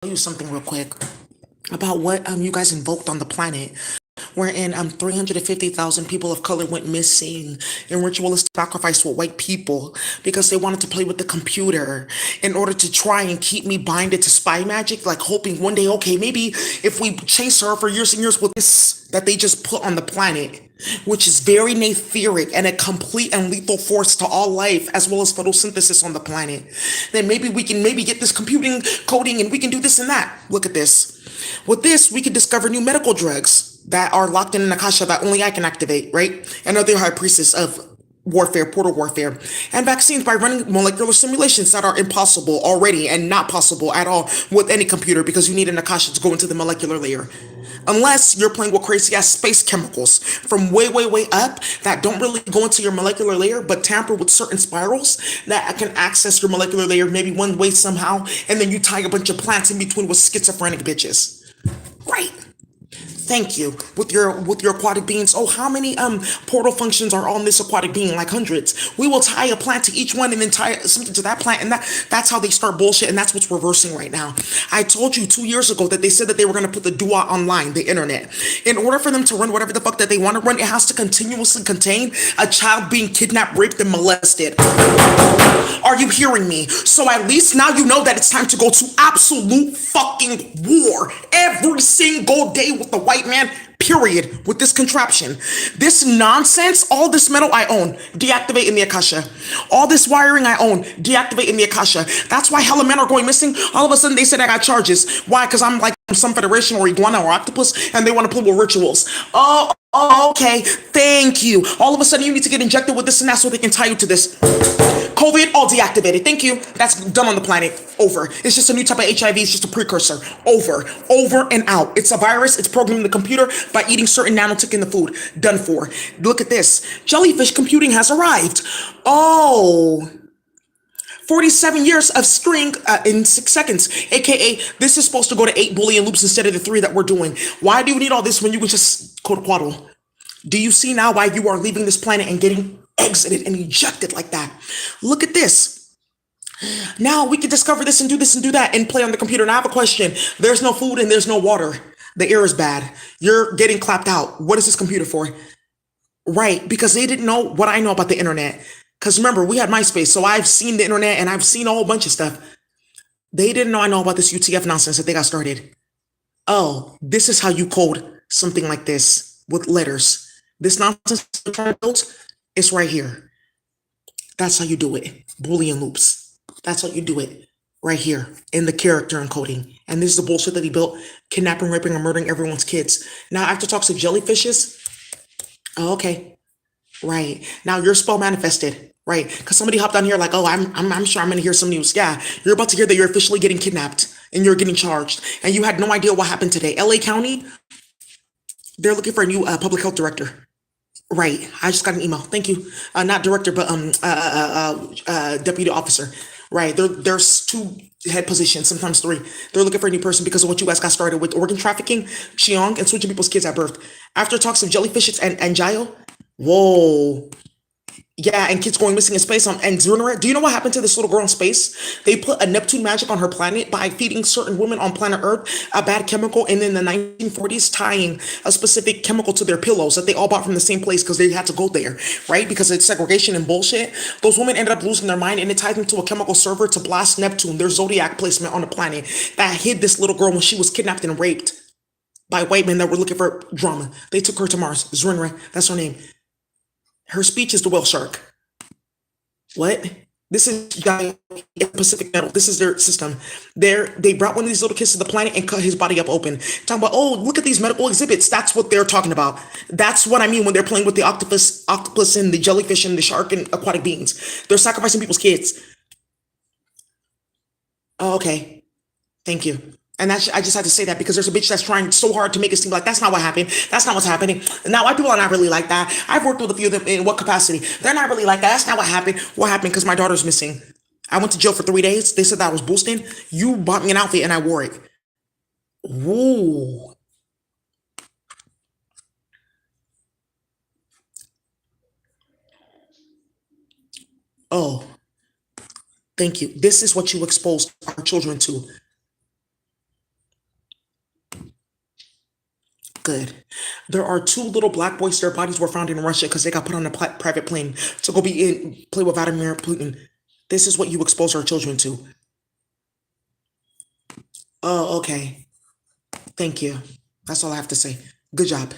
You something real quick about what you guys invoked on the planet, wherein 350,000 people of color went missing in ritualistic sacrifice with white people because they wanted to play with the computer in order to try and keep me binded to spy magic, like hoping one day, okay, maybe if we chase her for years and years with this that they just put on the planet, which is very natheric and a complete and lethal force to all life as well as photosynthesis on the planet, then maybe we can maybe get this computing coding and we can do this and that. Look at this. With this, we could discover new medical drugs that are locked in an Akasha that only I can activate, right? Another high priestess of warfare, portal warfare, and vaccines by running molecular simulations that are impossible already and not possible at all with any computer because you need an Akasha to go into the molecular layer. Unless you're playing with crazy ass space chemicals from way, way, way up that don't really go into your molecular layer, but tamper with certain spirals that can access your molecular layer maybe one way somehow, and then you tie a bunch of plants in between with schizophrenic bitches. Right. Thank you. With your aquatic beings. Oh, how many portal functions are on this aquatic being? Like hundreds. We will tie a plant to each one and then tie something to that plant, and that's how they start bullshit, and that's what's reversing right now. I told you 2 years ago that they said that they were gonna put the Dua online, the internet. In order for them to run whatever the fuck that they want to run, it has to continuously contain a child being kidnapped, raped, and molested. Are you hearing me? So at least now you know that it's time to go to absolute fucking war every single day with the white man, period, with this contraption. This nonsense, all this metal I own, deactivate in the Akasha. All this wiring I own, deactivate in the Akasha. That's why hella men are going missing. All of a sudden they said I got charges. Why? Because I'm like some federation or iguana or octopus and they want to play with rituals. Oh, okay. Thank you. All of a sudden you need to get injected with this and that so they can tie you to this. COVID, all deactivated. Thank you. That's done on the planet. Over. It's just a new type of HIV. It's just a precursor. Over and out. It's a virus. It's programming the computer by eating certain nanotick in the food. Done for. Look at this. Jellyfish computing has arrived. Oh. 47 years of string in 6 seconds, aka this is supposed to go to 8 Boolean loops instead of the 3 that we're doing. Why do you need all this when you can just code quaddle? Do you see now why you are leaving this planet and getting exited and ejected like that? Look at this. Now we can discover this and do this and do that and play on the computer. And I have a question. There's no food and there's no water. The air is bad. You're getting clapped out. What is this computer for? Right, because they didn't know what I know about the internet. Because remember, we had MySpace, so I've seen the internet and I've seen a whole bunch of stuff. They didn't know I know about this UTF nonsense that they got started. Oh, this is how you code something like this with letters. This nonsense they're trying to build is right here. That's how you do it. Boolean loops. That's how you do it. Right here in the character encoding. And this is the bullshit that he built, kidnapping, raping, and murdering everyone's kids. Now, after talks of jellyfishes, oh, okay. Right. Now your spell manifested. Right. Because somebody hopped on here like, oh, I'm sure I'm gonna hear some news. Yeah, you're about to hear that you're officially getting kidnapped and you're getting charged. And you had no idea what happened today. LA County, they're looking for a new public health director. Right. I just got an email. Thank you. Not director, but deputy officer. Right. There's two head positions, sometimes three. They're looking for a new person because of what you guys got started with organ trafficking, Xiong, and switching people's kids at birth. After talks of jellyfishes and Gio, whoa. Yeah, and kids going missing in space. And Zunara, do you know what happened to this little girl in space? They put a Neptune magic on her planet by feeding certain women on planet Earth a bad chemical, and in the 1940s, tying a specific chemical to their pillows that they all bought from the same place because they had to go there, right? Because it's segregation and bullshit. Those women ended up losing their mind, and it tied them to a chemical server to blast Neptune, their zodiac placement on the planet, that hid this little girl when she was kidnapped and raped by white men that were looking for drama. They took her to Mars. Zunara, that's her name. Her speech is the whale shark. What? This is Pacific Metal. This is their system. They brought one of these little kids to the planet and cut his body up open. Talking about, oh, look at these medical exhibits. That's what they're talking about. That's what I mean when they're playing with the octopus and the jellyfish and the shark and aquatic beings. They're sacrificing people's kids. Oh, okay. Thank you. And that's, I just had to say that because there's a bitch that's trying so hard to make it seem like that's not what happened. That's not what's happening. Now, white people are not really like that. I've worked with a few of them in what capacity? They're not really like that. That's not what happened. What happened? Because my daughter's missing. I went to jail for 3 days. They said that I was boosting. You bought me an outfit and I wore it. Woo. Oh, thank you. This is what you exposed our children to. good. There are two little black boys, their bodies were found in Russia because they got put on a private plane to go play with Vladimir Putin. This is what you expose our children to. Oh, okay. Thank you. That's all I have to say. Good job.